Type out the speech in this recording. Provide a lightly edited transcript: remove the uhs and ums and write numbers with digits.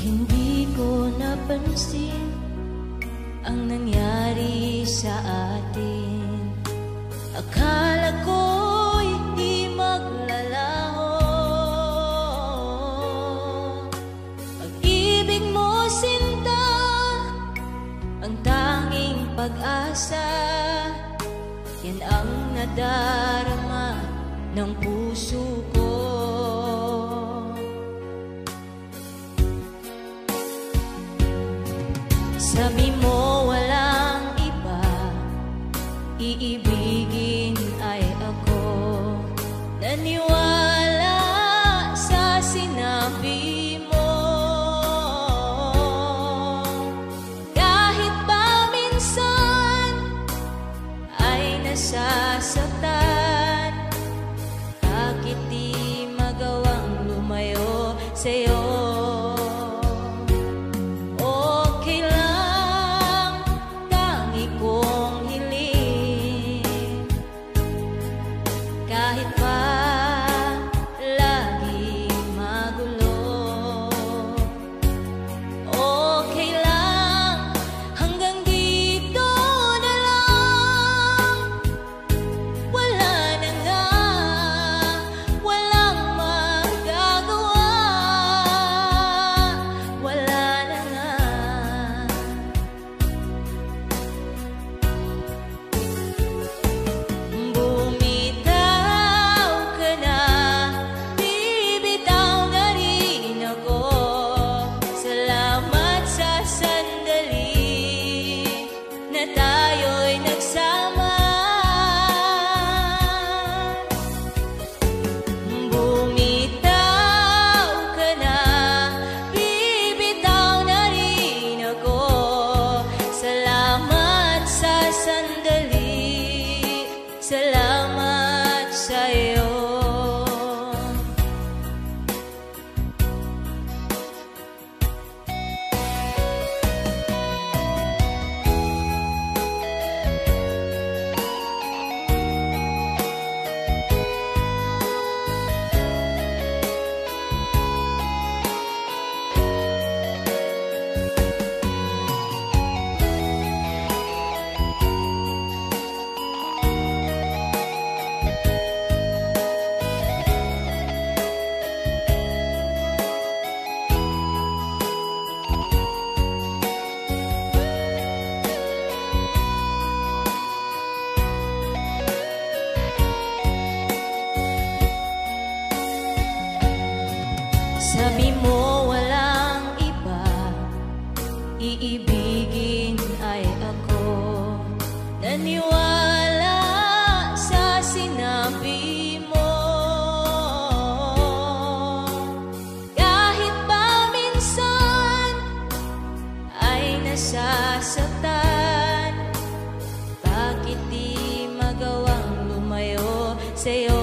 Hindi ko napansin ang nangyari sa atin. Akala ko'y di maglalaho. Pag-ibig mo, sinta, ang tanging pag-asa. Yan ang nadarama ng puso ko. Sabi mo walang iba, iibigin ay ako. Naniwala sa sinabi mo. Kahit pa minsan ay nasasaktan, bakit di magawang lumayo sa'yo? Kahit pa laging magulo, okay lang, hanggang dito na lang. Wala na nga, walang magagawa. Wala na nga. Tayo'y nagsama, bumitaw ka na, bibitaw na rin ako. Salamat sa sandali, salamat sa'yo. Sabi mo walang iba, iibigin ay ako. Naniwala sa sinabi mo. Kahit pa minsan ay nasasaktan, bakit di magawang lumayo sa'yo?